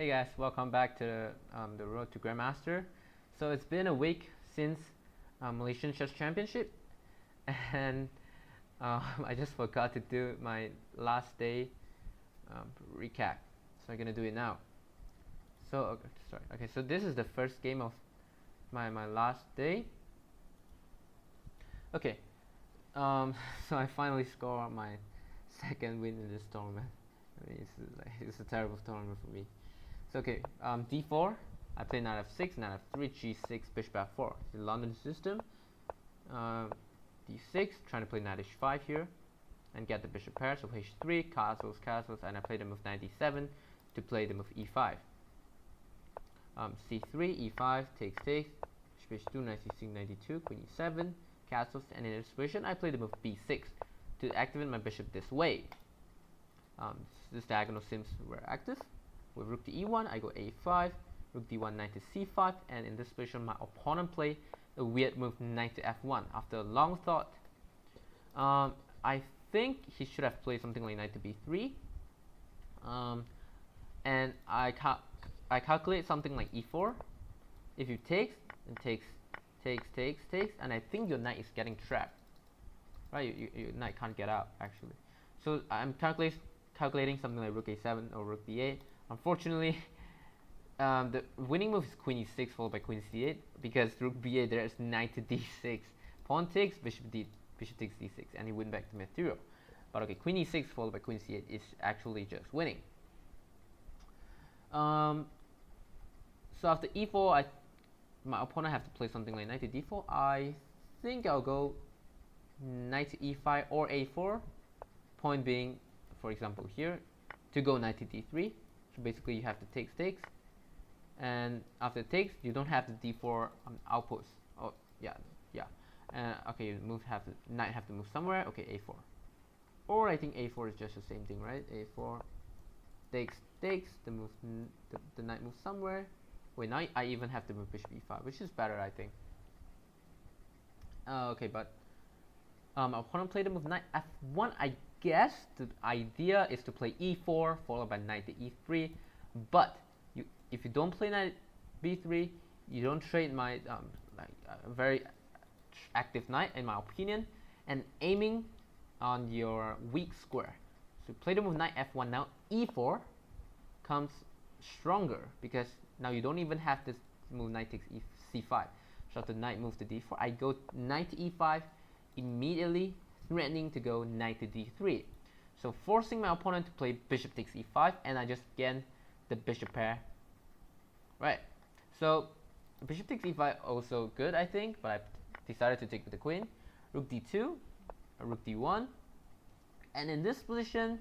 Hey guys, welcome back to the Road to Grandmaster. So it's been a week since Malaysian Chess Championship, and I just forgot to do my last day recap. So I'm gonna do it now. So so this is the first game of my last day. Okay, so I finally scored my second win in this tournament. I mean, it's a terrible tournament for me. So okay, d4. I play knight f6, knight f3, g6, bishop f4. The London system. d6, trying to play knight h5 here, and get the bishop pair. So h3, castles, and I play the move knight d7 to play the move e5. c3, e5, takes, bishop h2, knight c6, knight d2, queen e7, castles, and in this position I play the move b6 to activate my bishop this way. This diagonal sims were active. With rook to e1, I go a5, rook d1, knight to c5, and in this position my opponent play a weird move, knight to f1. After a long thought, I think he should have played something like knight to b3, and I calculate something like e4. If you takes, and takes, and I think your knight is getting trapped, right? Your knight can't get out actually. So I'm calculating something like rook a7 or rook d8. Unfortunately, the winning move is queen e6 followed by queen c8, because rook b8 there is knight to d6, pawn takes, bishop takes d6, and he went back to material. But okay, queen e6 followed by queen c8 is actually just winning. So after e4, my opponent have to play something like knight to d4. I think I'll go knight to e5 or a4. Point being, for example here, to go knight to d3. So basically you have to takes, and after takes you don't have the d4 outpost. Oh yeah. Okay, knight have to move somewhere. Okay, a4, or I think a4 is just the same thing, right? A4 takes, the knight moves somewhere. Wait, now I even have to move bishop e5, which is better, I think. Okay, but opponent played the move knight f1. I guess the idea is to play e4 followed by knight to e3, but if you don't play knight b3, you don't trade my a very active knight, in my opinion, and aiming on your weak square. So play the move knight f1. Now e4 comes stronger, because now you don't even have this move knight takes c5. So after knight moves to d4, I go knight to e5, immediately threatening to go knight to d3. So forcing my opponent to play bishop takes e5, and I just gain the bishop pair. Right. So bishop takes e5 also good, I think, but I decided to take with the queen. Rook d2, rook d1, and in this position,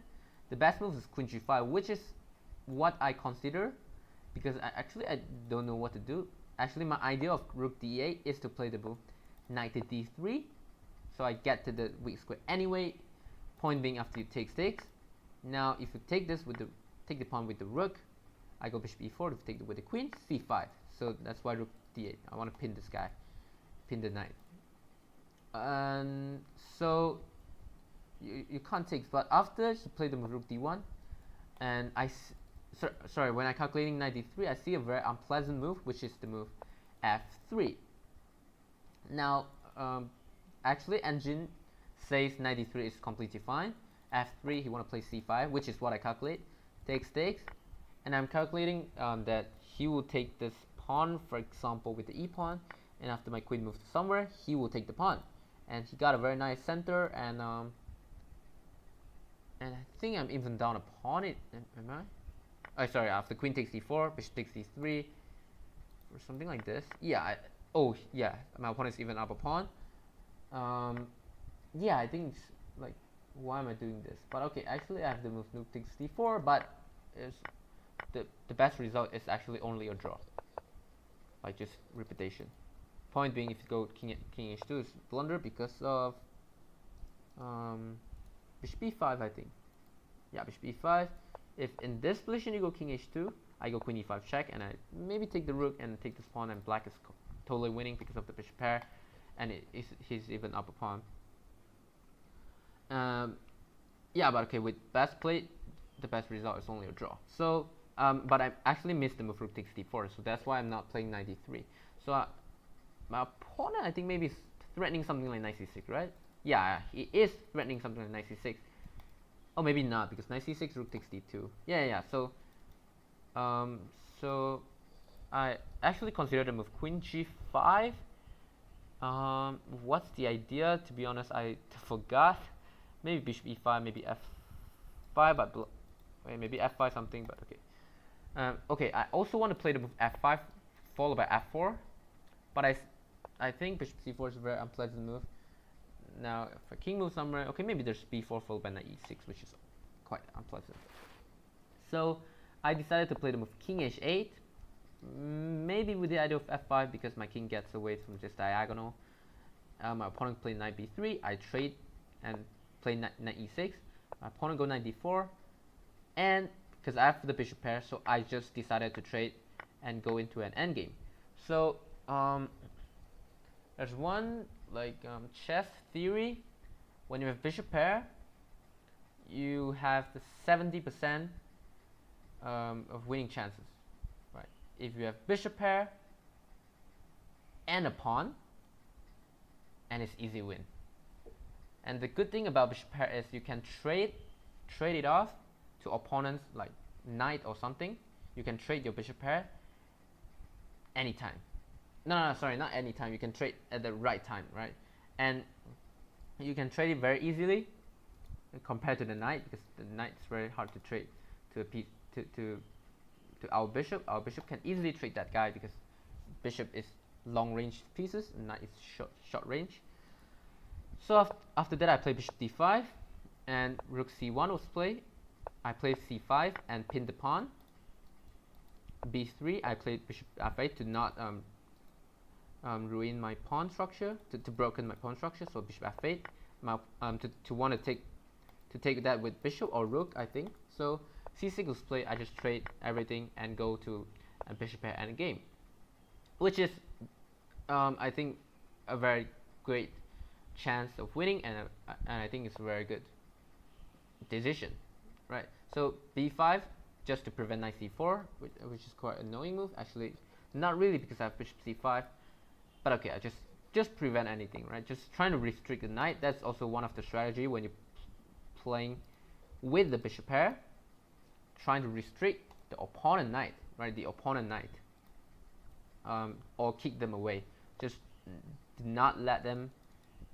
the best move is queen g5, which is what I consider, because I don't know what to do. Actually, my idea of rook d8 is to play the move knight to d3, so I get to the weak square anyway. Point being, after you takes, now if you take this with take the pawn with the rook, I go bishop e4 to take it with the queen, c5. So that's why rook d8. I want to pin this guy, pin the knight. And so you can't take, but after you play the move rook d1, and sorry, when I calculating knight d3, I see a very unpleasant move, which is the move f3. Now, actually, engine says knight d3 is completely fine. f3, he want to play c5, which is what I calculate. Takes, and I'm calculating that he will take this pawn, for example, with the e pawn, and after my queen moves to somewhere, he will take the pawn, and he got a very nice center, and I think I'm even down a pawn. Am I? Oh, sorry. After queen takes d4, bishop takes d3, or something like this. Yeah. My opponent's even up a pawn. Yeah, I think it's like, why am I doing this? But okay, actually I have the move rook takes d4, but the best result is actually only a draw, like just repetition. Point being, if you go king h2 is blunder because of bishop e5, I think. Yeah, bishop e5. If in this position you go king h2, I go queen e5 check, and I maybe take the rook and take this pawn, and black is totally winning because of the bishop pair, and he's even up a pawn. Yeah, but okay, with best play, the best result is only a draw. So But I actually missed the move rook takes d4, so that's why I'm not playing knight d3. So my opponent, I think, maybe is threatening something like knight c6, right? Yeah, he is threatening something like knight c6. Oh, maybe not, because knight c6, rook takes d2. Yeah. So I actually considered the move queen g5. What's the idea? To be honest, I forgot. Maybe bishop e5, maybe f5, but wait, maybe f5 something, but okay. Okay, I also want to play the move f5 followed by f4, but I think bishop c4 is a very unpleasant move. Now, if a king moves somewhere, okay, maybe there's b4 followed by knight e6, which is quite unpleasant. So I decided to play the move king h8, maybe with the idea of f5 because my king gets away from this diagonal. My opponent played knight b3, I trade and play knight e6. My opponent go knight d4, and because I have the bishop pair, so I just decided to trade and go into an endgame. So there's one chess theory. When you have bishop pair, you have the 70% of winning chances, right? If you have bishop pair and a pawn, and it's easy win. And the good thing about bishop pair is you can trade it off to opponents like knight or something. You can trade your bishop pair anytime. No, sorry, not anytime. You can trade at the right time, right? And you can trade it very easily compared to the knight, because the knight is very hard to trade to a piece to our bishop. Our bishop can easily trade that guy because bishop is long range pieces and knight is short range. So after that I played bishop d5 and rook c1 was played. I played c5 and pinned the pawn. b3 I played bishop f8 to not ruin my pawn structure, to broken my pawn structure. So bishop f8 to want to take that with bishop or rook, I think. So c6 was played. I just trade everything and go to a bishop pair and a game, which is I think a very great chance of winning, and I think it's a very good decision, right? So b5 just to prevent knight c4, which is quite an annoying move. Actually, not really, because I have bishop c5, but okay, I just prevent anything, right? Just trying to restrict the knight. That's also one of the strategy when you're playing with the bishop pair, trying to restrict the opponent knight, right? The opponent knight, or kick them away. Just do not let them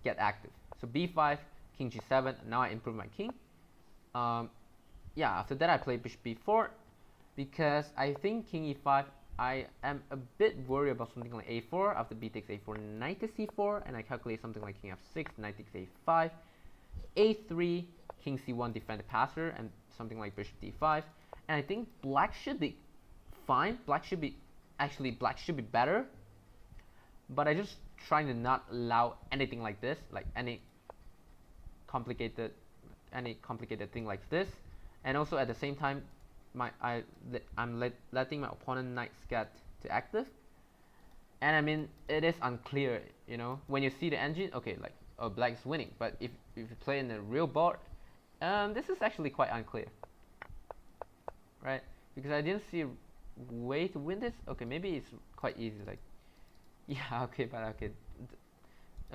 get active. So b5, king g7. Now I improve my king. Yeah, after that I play bishop b4 because I think king e5. I am a bit worried about something like a4. After b takes a4, knight to c4, and I calculate something like king f6, knight takes a5, a3, king c1 defend the passer, and something like bishop d5. And I think black should be fine. Black should be better, but I just trying to not allow anything like this, like any complicated thing like this. And also at the same time, I'm letting my opponent knights get to active, and I mean it is unclear, you know, when you see the engine. Okay, like, oh, black is winning, but if you play in the real board, this is actually quite unclear, right? Because I didn't see a way to win this. Okay, maybe it's quite easy, like, yeah, okay, but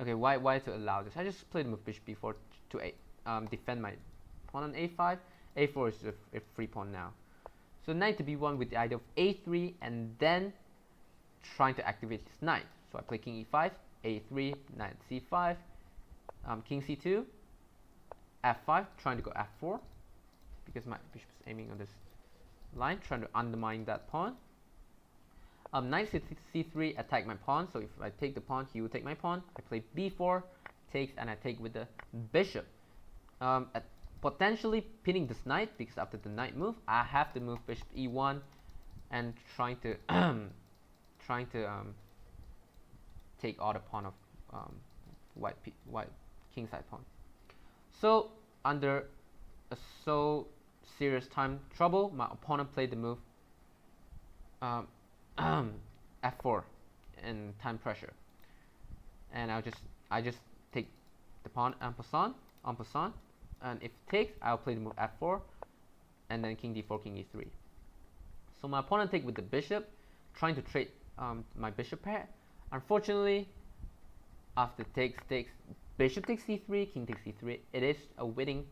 okay, why to allow this? I just played with bishop b4 to defend my pawn on a5. a4 is a free pawn now. So knight to b1 with the idea of a3, and then trying to activate his knight. So I play king e5, a3, knight c5, king c2, f5, trying to go f4 because my bishop is aiming on this line, trying to undermine that pawn. Knight c3, attack my pawn. So if I take the pawn, he will take my pawn. I play b4, takes, and I take with the bishop. Potentially pinning this knight, because after the knight move, I have to move bishop e1 and trying to take all the pawn of white kingside pawn. So under a so serious time trouble, my opponent played the move f4 in time pressure, and I just take the pawn en passant. And if it takes, I'll play the move f4, and then king d4, king e3. So my opponent take with the bishop, trying to trade my bishop pair. Unfortunately, after bishop takes c3, king takes c3, it is a winning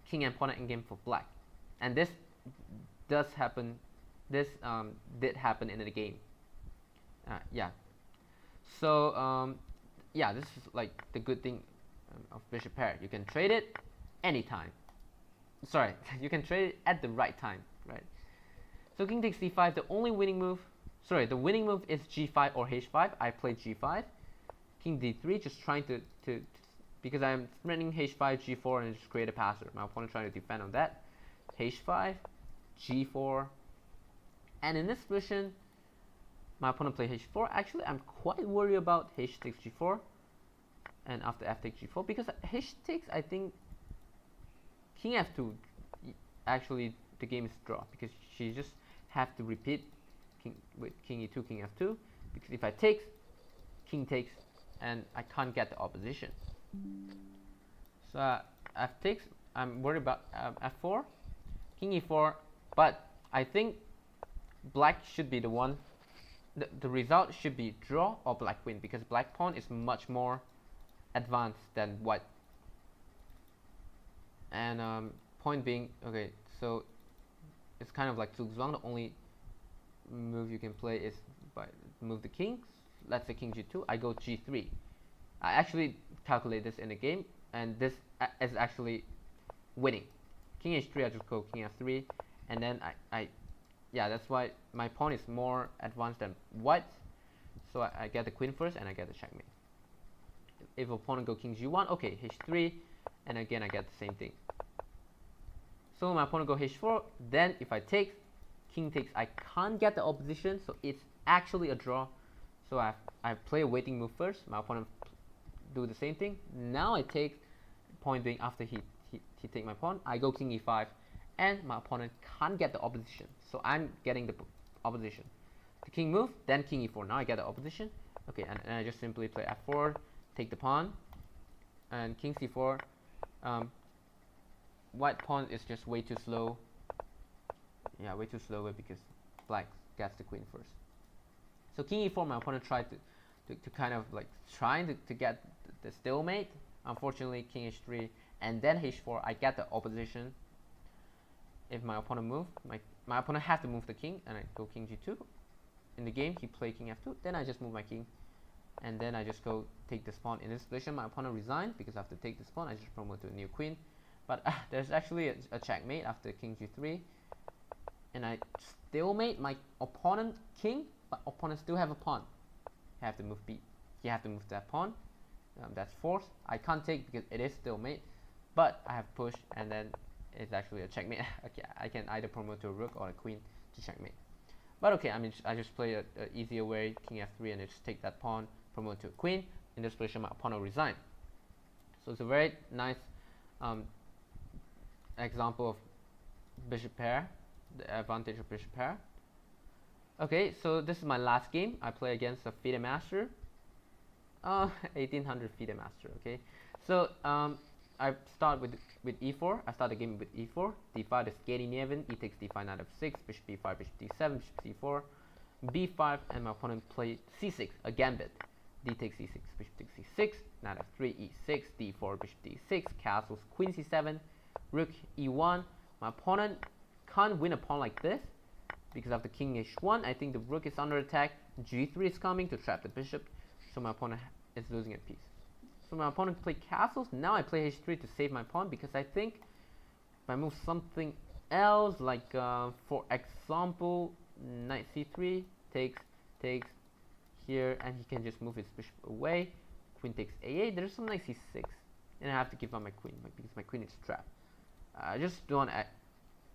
king and pawn endgame for black. And this does happen, this did happen in the game. Yeah. So yeah, this is like the good thing of bishop pair. You can trade it anytime. Sorry, you can trade it at the right time, right? So king takes c5, the only winning move, sorry, the winning move is g5 or h5. I played g5. King d3, just trying to because I'm threatening h5, g4, and just create a passer. My opponent trying to defend on that. h5, g4, and in this position, my opponent played h4. Actually, I'm quite worried about h takes g4, and after f takes g4, because h takes, I think, king f2, actually the game is draw, because she just have to repeat king with king e2, king f2, because if I take, king takes, and I can't get the opposition. So f takes, I'm worried about f4, king e4, but I think black should be the one, the result should be draw or black win, because black pawn is much more advanced than white. And point being, okay, so it's kind of like zugzwang. The only move you can play is by move the king. Let's say king g2, I go g3. I actually calculate this in the game, and this is actually winning. King h3, I just go king f3, and then yeah, that's why my pawn is more advanced than white. So I get the queen first, and I get the checkmate. If opponent go king g1, okay, h3, and again I get the same thing. So my opponent go h4, then if I take, king takes, I can't get the opposition, so it's actually a draw. So I play a waiting move first, my opponent do the same thing. Now I take, point being, after he take my pawn, I go king e5, and my opponent can't get the opposition, so I'm getting the opposition. The king move, then king e4, now I get the opposition. Okay, and I just simply play f4, take the pawn, and king c4. White pawn is just way too slow. Yeah, way too slow because black gets the queen first. So king e4, my opponent tried to kind of like trying to get the stalemate. Unfortunately, king h3 and then h4, I get the opposition. If my opponent move, my opponent has to move the king, and I go king g2. In the game, he played king f2. Then I just move my king, and then I just go take this pawn. In this position, my opponent resigned because I have to take this pawn. I just promote to a new queen. But there's actually a checkmate after king g3, and I stalemate my opponent king, but opponent still have a pawn. He have to move b. He have to move that pawn. That's forced. I can't take because it is stalemate, but I have push, and then it's actually a checkmate. Okay, I can either promote to a rook or a queen to checkmate. But okay, I mean, I just play a easier way, king f3, and I just take that pawn, promote to a queen. In this position, my opponent resign. So it's a very nice example of bishop pair, the advantage of bishop pair. Okay, so this is my last game. I play against a FIDE master, 1800 FIDE master. Okay, so I start with e4. I start the game with e4. d5 is Skandinavian. E takes d5, knight f6, bishop b5, bishop d7, bishop c4, b5, and my opponent played c6, a gambit. D takes c6, bishop takes c6, knight f3, e6, d4, bishop d6, castles, queen c7, rook e1. My opponent can't win a pawn like this because after king h1, I think the rook is under attack. g3 is coming to trap the bishop, so my opponent is losing a piece. So my opponent played castles. Now I play h3 to save my pawn, because I think if I move something else, like for example, knight c3 takes here, and he can just move his bishop away. Queen takes a8. There's some knight c6, and I have to give up my queen because my queen is trapped. I just don't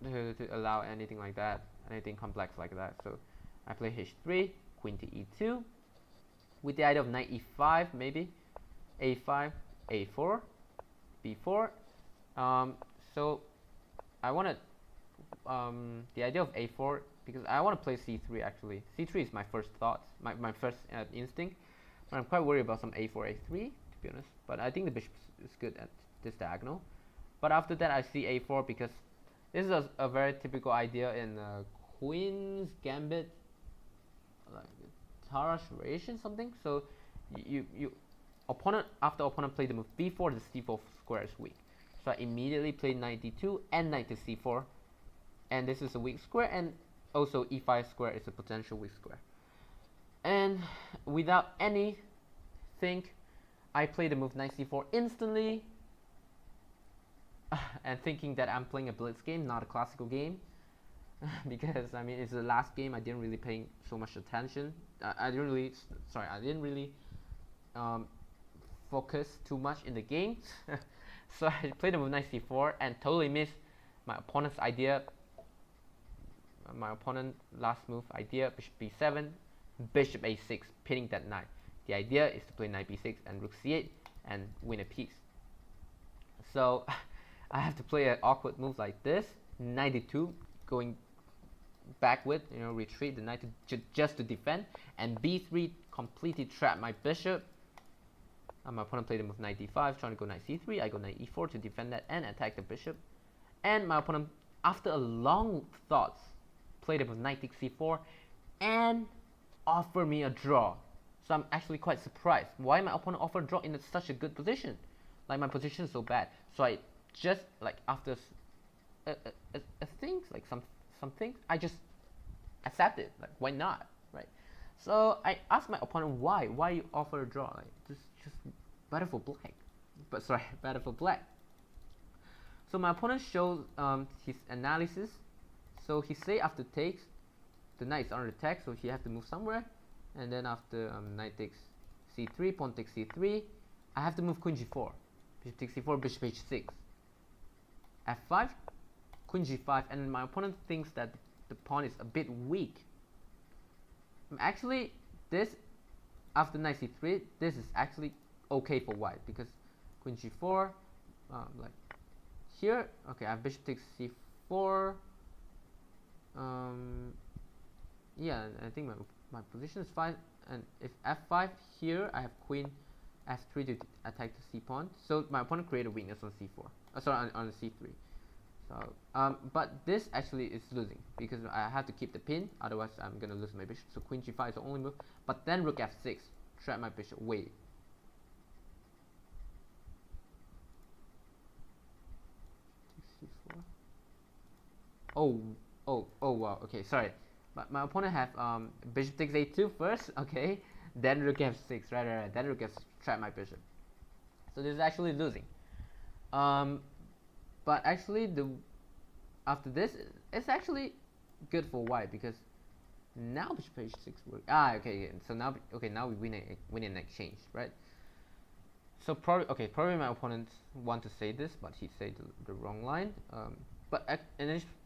want to allow anything like that, anything complex like that. So I play h3, queen to e2, with the idea of knight e5, maybe a5, a4, b4. So I want to the idea of a4, because I want to play c3. Actually, c3 is my first thoughts, my first instinct, but I'm quite worried about some a4, a3, to be honest. But I think the bishop is good at this diagonal. But after that, I see a4, because this is a very typical idea in Queen's Gambit, like Tara's Ration something. So you opponent after opponent played the move b4, the c4 square is weak. So I immediately played knight d2 and knight to c4, and this is a weak square, and also e5 square is a potential weak square. And without any think, I played the move knight c4 instantly, and thinking that I'm playing a blitz game, not a classical game. Because I mean it's the last game, I didn't really pay so much attention. I didn't really focus too much in the game. So I played the move knight c4 and totally missed my opponent's idea. My opponent last move idea, bishop b7, bishop a6, pinning that knight. The idea is to play knight b6 and rook c8 and win a piece. So I have to play an awkward move like this, knight d2, going back with, retreat the knight just to defend, and b3 completely trap my bishop. My opponent played the move knight d5, trying to go knight c3. I go knight e4 to defend that and attack the bishop. And my opponent, after a long thoughts, played the move knight takes c4 and offer me a draw. So I'm actually quite surprised why my opponent offered a draw in such a good position. Like my position is so bad. So I just like after things like some things, I just accept it. Like why not, right? So I asked my opponent why you offer a draw, like just better for black, better for black. So my opponent shows his analysis. So he say after takes, the knight is under attack, so he have to move somewhere, and then after knight takes c3, pawn takes c3, I have to move queen g4, bishop takes c4, bishop h6, f5, queen g5, and my opponent thinks that the pawn is a bit weak. Actually, this after knight c3, this is actually okay for white because queen g4, like here, okay, I have bishop takes c4. Yeah, I think my position is fine. And if f5 here, I have queen f3 to attack the c pawn. So my opponent created a weakness on c4. Sorry, on c3. So, but this actually is losing because I have to keep the pin. Otherwise, I'm gonna lose my bishop. So queen g5 is the only move. But then rook f6, trap my bishop. Wait. c4. Oh wow. Okay, sorry. But my opponent have bishop takes a2 first. Okay, then rook f6. Right. Then rook f6, trap my bishop. So this is actually losing. But actually after this, it's actually good for white because now bishop h6 works. Okay. So now we win an exchange, right? So probably my opponent want to say this, but he said the wrong line.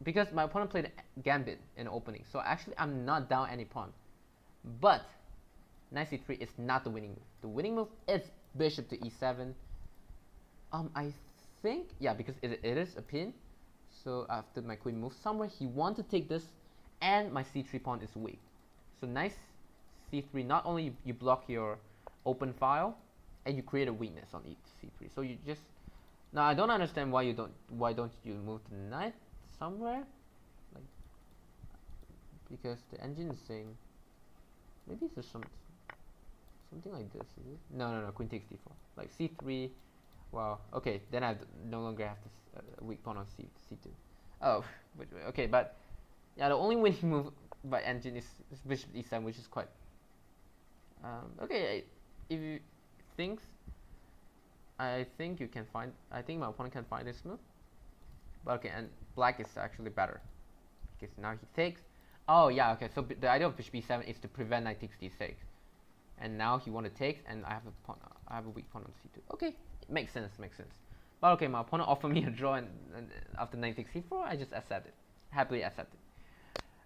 Because my opponent played gambit in the opening, so actually I'm not down any pawn. But knight c3 is not the winning move. The winning move is bishop to e7. I think, yeah, because it is a pin. So after my queen moves somewhere, he wants to take this, and my c3 pawn is weak. So knight c3, not only you block your open file, and you create a weakness on c3. So you just now I don't understand why don't you move the knight somewhere, like because the engine is saying maybe it's just something like this. Is it? No, queen takes d4, like c3. Wow. Okay, then I no longer have this weak pawn on c2. Oh, okay, but yeah, the only winning move by engine is bishop e7, which is quite okay. If you think, I think you can find. I think my opponent can find this move. But okay, and black is actually better because now he takes. Oh yeah, okay. So the idea of bishop e7 is to prevent knight takes d6, and now he want to take, and I have a weak pawn on c2. Okay, makes sense. But okay, my opponent offered me a draw, and after knight takes c4, I just happily accepted.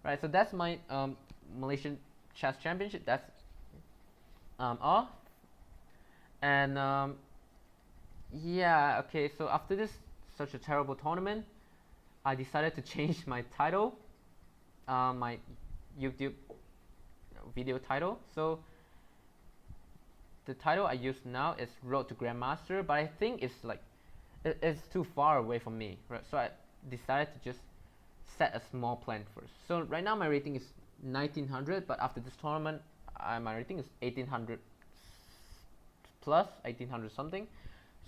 Right. So that's my Malaysian chess championship. That's all. And yeah, okay, so after this such a terrible tournament, I decided to change my title, my YouTube video title. So the title I use now is Road to Grandmaster, but I think it's like it's too far away from me, right? So I decided to just set a small plan first. So right now my rating is 1900, but after this tournament, my rating is 1800 plus, 1800 something.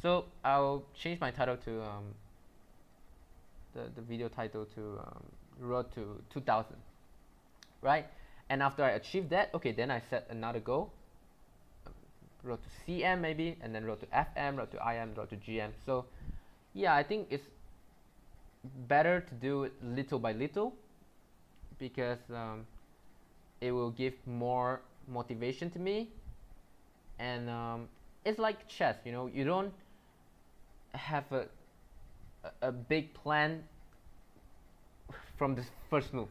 So I'll change my title to the video title to Road to 2000, right? And after I achieve that, okay, then I set another goal, Road to CM maybe, and then Road to FM, Road to IM, Road to GM. So yeah, I think it's better to do it little by little, because it will give more motivation to me. And it's like chess, you know, you don't have a big plan from the first move,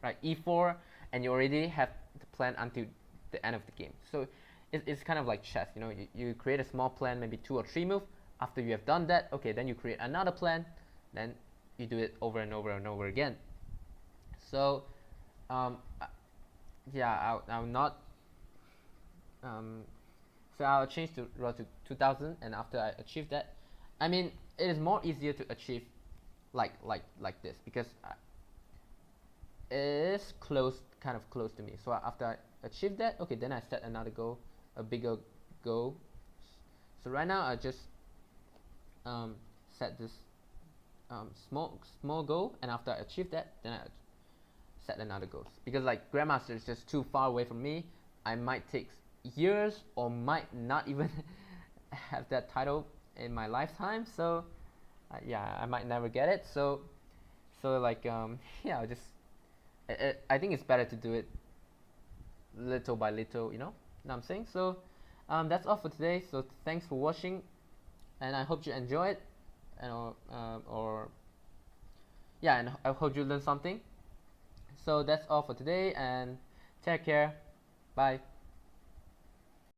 right? E4, and you already have the plan until the end of the game. So it's kind of like chess, you know, you create a small plan, maybe 2 or 3 moves. After you have done that, okay, then you create another plan, then you do it over and over and over again. So yeah, I'll not so I'll change to Road to 2000, and after I achieve that, I mean, it is more easier to achieve like this, because it is close, kind of close to me. So after I achieve that, okay, then I set another goal, a bigger goal. So right now I just set this small goal, and after I achieve that, then I set another goal, because like Grandmaster is just too far away from me. I might take years or might not even have that title in my lifetime. So yeah, I might never get it. So like yeah, I just I think it's better to do it little by little, you know what I'm saying? So that's all for today. So thanks for watching, and I hope you enjoy it, and or yeah, and I hope you learned something. So that's all for today, and take care. Bye.